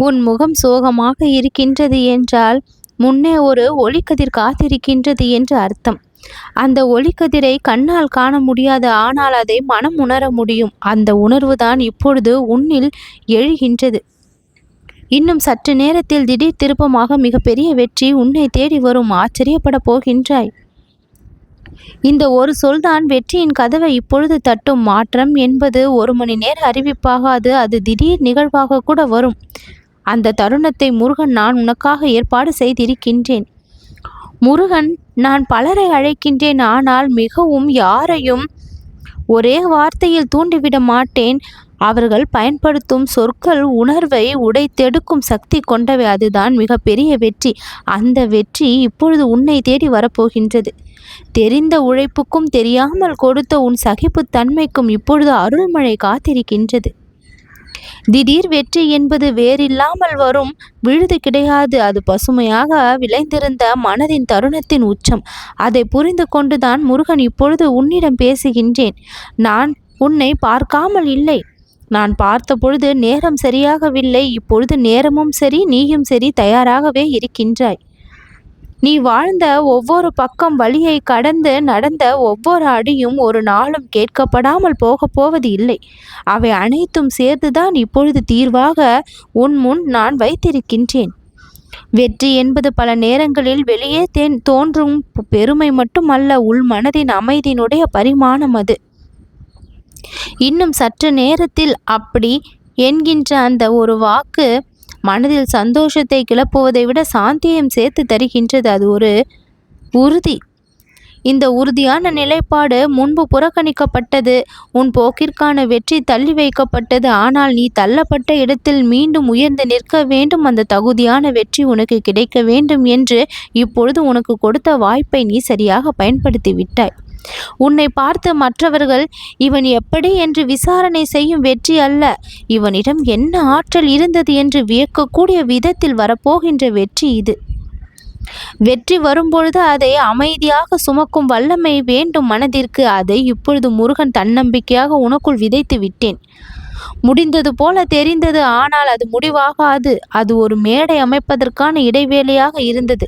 உன் முகம் சோகமாக இருக்கின்றது என்றால் முன்னே ஒரு ஒளிக்கதிர் காத்திருக்கின்றது என்று அர்த்தம். அந்த ஒளிக்கதிரை கண்ணால் காண முடியாது, ஆனால் அதை மனம் உணர முடியும். அந்த உணர்வுதான் இப்பொழுது உன்னில் எழுகின்றது. இன்னும் சற்று நேரத்தில் திடீர் திருப்பமாக மிகப்பெரிய வெற்றி உன்னை தேடி வரும். ஆச்சரியப்பட போகின்றாய். இந்த ஒரு சொல்தான் வெற்றியின் கதவை இப்பொழுது தட்டும். மாற்றம் என்பது 1 மணி நேர அறிவிப்பாகாது, அது திடீர் நிகழ்வாக கூட வரும். அந்த தருணத்தை முருகன் நான் உனக்காக ஏற்பாடு செய்திருக்கின்றேன். முருகன், நான் பலரை அழைக்கின்றேன், ஆனால் மிகவும் யாரையும் ஒரே வார்த்தையில் தூண்டிவிட மாட்டேன். அவர்கள் பயன்படுத்தும் சொற்கள் உணர்வை உடைத்தெடுக்கும் சக்தி கொண்டவை. அதுதான் மிகப்பெரிய வெற்றி. அந்த வெற்றி இப்பொழுது உன்னை தேடி வரப்போகின்றது. தெரிந்த உழைப்புக்கும் தெரியாமல் கொடுத்த உன் சகிப்புத்தன்மைக்கும் இப்பொழுது அருள்மழை காத்திருக்கின்றது. திடீர் வெற்றி என்பது வேறில்லாமல் வரும் விழுது கிடையாது. அது பசுமையாக விளைந்திருந்த மனதின் தருணத்தின் உச்சம். அதை புரிந்து கொண்டுதான் முருகன் இப்பொழுது உன்னிடம் பேசுகின்றேன். நான் உன்னை பார்க்காமல் இல்லை. நான் பார்த்த பொழுது நேரம் சரியாகவில்லை. இப்பொழுது நேரமும் சரி, நீயும் சரி தயாராகவே இருக்கின்றாய். நீ வாழ்ந்த ஒவ்வொரு பக்கம் வழியை கடந்து நடந்த ஒவ்வொரு அடியும் ஒரு நாளும் கேட்கப்படாமல் போவது இல்லை. அவை அனைத்தும் சேர்ந்துதான் இப்பொழுது தீர்வாக உன் முன் நான் வைத்திருக்கின்றேன். வெற்றி என்பது பல நேரங்களில் வெளியே தோன்றும் பெருமை மட்டுமல்ல, உள் மனதின் அமைதியினுடைய பரிமாணம் அது. இன்னும் சற்று நேரத்தில் அப்படி என்கின்ற அந்த ஒரு வாக்கு மனதில் சந்தோஷத்தை கிளப்புவதை விட சாந்தியையும் சேர்த்து தருகின்றது. அது ஒரு உறுதி. இந்த உறுதியான நிலைப்பாடு முன்பு புறக்கணிக்கப்பட்டது. உன் போக்கிற்கான வெற்றி தள்ளி வைக்கப்பட்டது. ஆனால் நீ தள்ளப்பட்ட இடத்தில் மீண்டும் உயர்ந்து நிற்க வேண்டும். அந்த தகுதியான வெற்றி உனக்கு கிடைக்க வேண்டும் என்று இப்பொழுது உனக்கு கொடுத்த வாய்ப்பை நீ சரியாக பயன்படுத்தி விட்டாய். உன்னை பார்த்து மற்றவர்கள் இவன் எப்படி என்று விசாரணை செய்யும் வெற்றி அல்ல, இவனிடம் என்ன ஆற்றல் இருந்தது என்று வியக்கக்கூடிய விதத்தில் வரப்போகின்ற வெற்றி இது. வெற்றி வரும்பொழுது அதை அமைதியாக சுமக்கும் வல்லமை வேண்டும் மனதிற்கு. அதை இப்பொழுது முருகன் தன்னம்பிக்கையாக உனக்குள் விதைத்து விட்டேன். முடிந்தது போல தெரிந்தது, ஆனால் அது முடிவாகாது. அது ஒரு மேடை அமைப்பதற்கான இடைவேளையாக இருந்தது.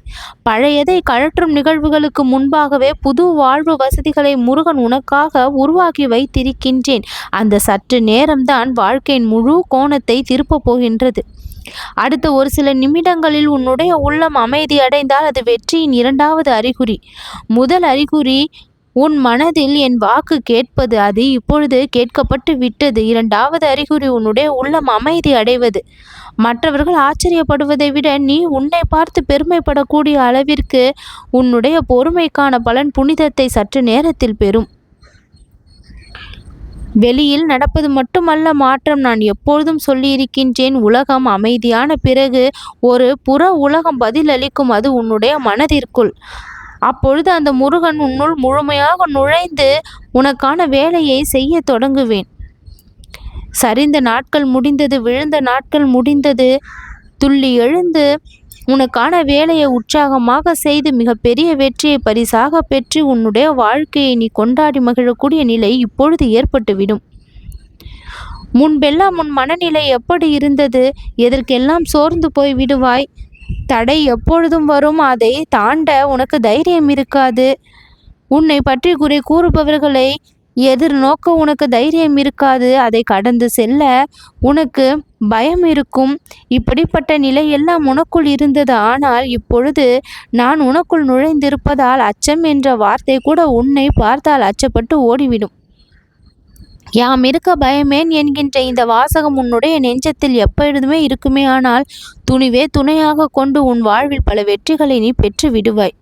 பழையதை கழற்றும் நிகழ்வுகளுக்கு முன்பாகவே புது வாழ்வு வசதிகளை முருகன் உனக்காக உருவாக்கி வைத்திருக்கின்றேன். அந்த சற்று நேரம்தான் வாழ்க்கையின் முழு கோணத்தை திருப்பப் போகின்றது. அடுத்த ஒரு சில நிமிடங்களில் உன்னுடைய உள்ளம் அமைதி அடைந்தால் அது வெற்றியின் 2வது அறிகுறி. முதல் அறிகுறி உன் மனதில் என் வாக்கு கேட்பது. அது இப்பொழுது கேட்கப்பட்டு விட்டது. 2வது அறிகுறி உன்னுடைய உள்ளம் அமைதி அடைவது. மற்றவர்கள் ஆச்சரியப்படுவதை விட நீ உன்னை பார்த்து பெருமைப்படக்கூடிய அளவிற்கு உன்னுடைய பொறுமைக்கான பலன் புனிதத்தை சற்று நேரத்தில் பெறும். வெளியில் நடப்பது மட்டுமல்ல மாற்றம். நான் எப்பொழுதும் சொல்லியிருக்கின்றேன், உலகம் அமைதியான பிறகு ஒரு புற உலகம் பதிலளிக்கும். அது உன்னுடைய மனதிற்குள். அப்பொழுது அந்த முருகன் உன்னுள் முழுமையாக நுழைந்து உனக்கான வேலையை செய்ய தொடங்குவேன். சரிந்த நாட்கள் முடிந்தது, விழுந்த நாட்கள் முடிந்தது. துள்ளி எழுந்து உனக்கான வேலையை உற்சாகமாக செய்து மிகப்பெரிய வெற்றியை பரிசாக பெற்று உன்னுடைய வாழ்க்கையை நீ கொண்டாடி மகிழக்கூடிய நிலை இப்பொழுது ஏற்பட்டுவிடும். முன்பெல்லாம் உன் மனநிலை எப்படி இருந்தது? எதற்கெல்லாம் சோர்ந்து போய் விடுவாய். தடை எப்பொழுதும் வரும். அதை தாண்ட உனக்கு தைரியம் இருக்காது. உன்னை பற்றி குறை கூறுபவர்களை எதிர்நோக்க உனக்கு தைரியம் இருக்காது. அதை கடந்து செல்ல உனக்கு பயம் இருக்கும். இப்படிப்பட்ட நிலையெல்லாம் உனக்குள் இருந்தது. ஆனால் இப்பொழுது நான் உனக்குள் நுழைந்திருப்பதால் அச்சம் என்ற வார்த்தை கூட உன்னை பார்த்தால் அச்சப்பட்டு ஓடிவிடும். யாம் இருக்க பயமேன் என்கின்ற இந்த வாசகம் உன்னுடைய நெஞ்சத்தில் எப்பொழுதுமே இருக்குமே. ஆனால் துணிவே துணையாக கொண்டு உன் வாழ்வில் பல வெற்றிகளை நீ பெற்று விடுவாய்.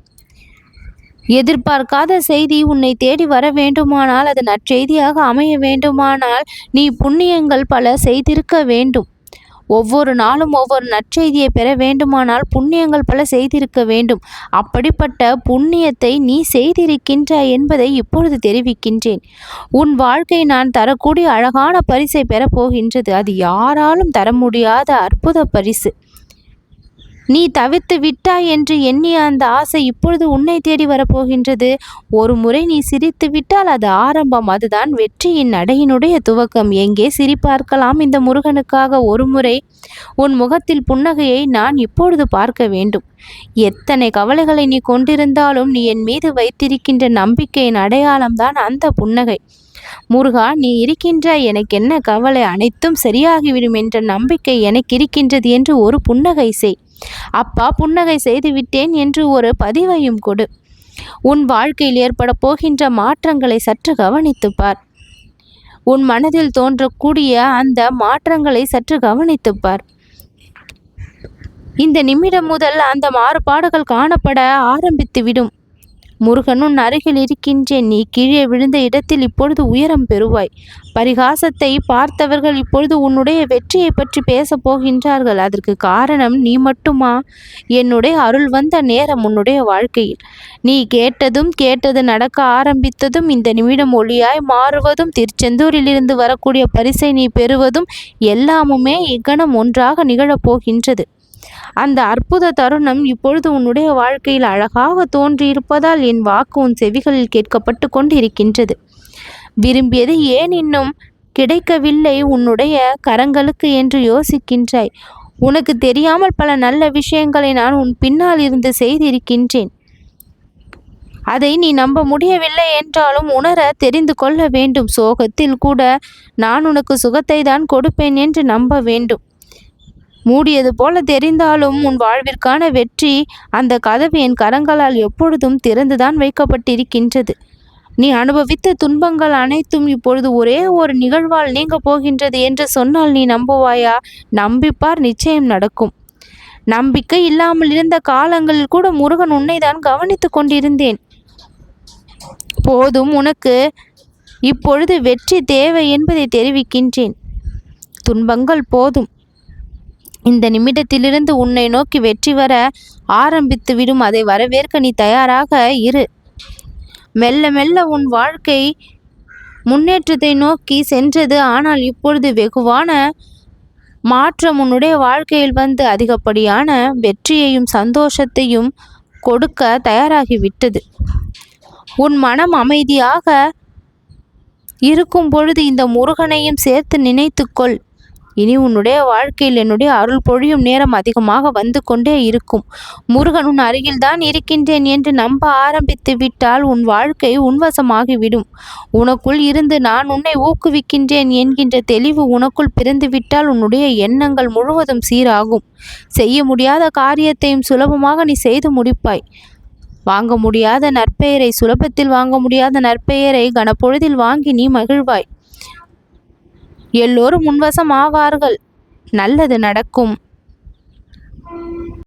எதிர்பார்க்காத செய்தி உன்னை தேடி வர வேண்டுமானால், அது நற்செய்தியாக அமைய வேண்டுமானால் நீ புண்ணியங்கள் பல செய்திருக்க வேண்டும். ஒவ்வொரு நாளும் ஒவ்வொரு நற்செய்தியை பெற வேண்டுமானால் புண்ணியங்கள் பல செய்திருக்க வேண்டும். அப்படிப்பட்ட புண்ணியத்தை நீ செய்திருக்கின்றாய் என்பதை இப்பொழுது தெரிவிக்கின்றேன். உன் வாழ்க்கை நான் தரக்கூடிய அழகான பரிசை பெறப்போகின்றது. அது யாராலும் தர முடியாத அற்புத பரிசு. நீ தவிர்த்து விட்டாய் என்று எண்ணிய அந்த ஆசை இப்பொழுது உன்னை தேடி வரப்போகின்றது. ஒரு முறை நீ சிரித்து விட்டால் அது ஆரம்பம். அதுதான் வெற்றியின் நடையினுடைய துவக்கம். எங்கே சிரிப்பார்க்கலாம் இந்த முருகனுக்காக? ஒரு முறை உன் முகத்தில் புன்னகையை நான் இப்பொழுது பார்க்க வேண்டும். எத்தனை கவலைகளை நீ கொண்டிருந்தாலும் நீ என் மீது வைத்திருக்கின்ற நம்பிக்கையின் அடையாளம்தான் அந்த புன்னகை. முருகா, நீ இருக்கின்ற, எனக்கு என்ன கவலை, அனைத்தும் சரியாகிவிடும் என்ற நம்பிக்கை எனக்கு இருக்கின்றது என்று ஒரு புன்னகை செய். அப்பா, புன்னகை செய்துவிட்டேன் என்று ஒரு பதிவையும் கொடு. உன் வாழ்க்கையில் ஏற்பட போகின்ற மாற்றங்களை சற்று கவனித்துப் பார். உன் மனதில் தோன்றக்கூடிய அந்த மாற்றங்களை சற்று கவனித்துப் பார். இந்த நிமிடம் முதல் அந்த மாறுபாடுகள் காணப்பட ஆரம்பித்துவிடும். முருகன் உன் அருகில் இருக்கின்றேன். நீ கீழே விழுந்த இடத்தில் இப்பொழுது உயரம் பெறுவாய். பரிகாசத்தை பார்த்தவர்கள் இப்பொழுது உன்னுடைய வெற்றியை பற்றி பேசப் போகின்றார்கள். அதற்கு காரணம் நீ மட்டுமா? என்னுடைய அருள் வந்த நேரம் உன்னுடைய வாழ்க்கையில். நீ கேட்டது நடக்க ஆரம்பித்ததும், இந்த நிமிடம் ஒளியாய் மாறுவதும், திருச்செந்தூரிலிருந்து வரக்கூடிய பரிசை நீ பெறுவதும் எல்லாமுமே இக்கணம் ஒன்றாக நிகழப்போகின்றது. அந்த அற்புத தருணம் இப்பொழுது உன்னுடைய வாழ்க்கையில் அழகாக தோன்றியிருப்பதால் என் வாக்கு உன் செவிகளில் கேட்கப்பட்டு கொண்டிருக்கின்றது. விரும்பியது ஏன் இன்னும் கிடைக்கவில்லை உன்னுடைய கரங்களுக்கு என்று யோசிக்கின்றாய். உனக்கு தெரியாமல் பல நல்ல விஷயங்களை நான் உன் பின்னால் இருந்து செய்திருக்கின்றேன். அதை நீ நம்ப முடியவில்லை என்றாலும் உணர தெரிந்து கொள்ள வேண்டும். சோகத்தில் கூட நான் உனக்கு சுகத்தை தான் கொடுப்பேன் என்று நம்ப வேண்டும். மூடியது போல தெரிந்தாலும் உன் வாழ்விற்கான வெற்றி அந்த கதவு என் கரங்களால் எப்பொழுதும் திறந்துதான் வைக்கப்பட்டிருக்கின்றது. நீ அனுபவித்த துன்பங்கள் அனைத்தும் இப்பொழுது ஒரே ஒரு நிகழ்வால் நீங்க போகின்றது என்று சொன்னால் நீ நம்புவாயா? நம்பிப்பார், நிச்சயம் நடக்கும். நம்பிக்கை இல்லாமல் இருந்த காலங்களில் கூட முருகன் உன்னை தான் கவனித்து கொண்டிருந்தேன். போதும், உனக்கு இப்பொழுது வெற்றி தேவை என்பதை தெரிவிக்கின்றேன். துன்பங்கள் போதும். இந்த நிமிடத்திலிருந்து உன்னை நோக்கி வெற்றி வர ஆரம்பித்து விடும். அதை வரவேற்க நீ தயாராக இரு. மெல்ல மெல்ல உன் வாழ்க்கை முன்னேற்றத்தை நோக்கி சென்றது. ஆனால் இப்பொழுது வெகுவான மாற்றம் உன்னுடைய வாழ்க்கையில் வந்து அதிகப்படியான வெற்றியையும் சந்தோஷத்தையும் கொடுக்க தயாராகிவிட்டது. உன் மனம் அமைதியாக இருக்கும் பொழுது இந்த முருகனையும் சேர்த்து நினைத்துக்கொள். இனி உன்னுடைய வாழ்க்கையில் என்னுடைய அருள் பொழியும் நேரம் அதிகமாக வந்து கொண்டே இருக்கும். முருகன் உன் அருகில்தான் இருக்கின்றேன் என்று நம்ப ஆரம்பித்து விட்டால் உன் வாழ்க்கை உன்வசமாகிவிடும். உனக்குள் இருந்து நான் உன்னை ஊக்குவிக்கின்றேன் என்கின்ற தெளிவு உனக்குள் பிறந்துவிட்டால் உன்னுடைய எண்ணங்கள் முழுவதும் சீராகும். செய்ய முடியாத காரியத்தையும் சுலபமாக நீ செய்து முடிப்பாய். வாங்க முடியாத நற்பெயரை, சுலபத்தில் வாங்க முடியாத நற்பெயரை கனப்பொழுதில் வாங்கி நீ மகிழ்வாய். எல்லோரும் முன்வசம் ஆவார்கள். நல்லது நடக்கும்.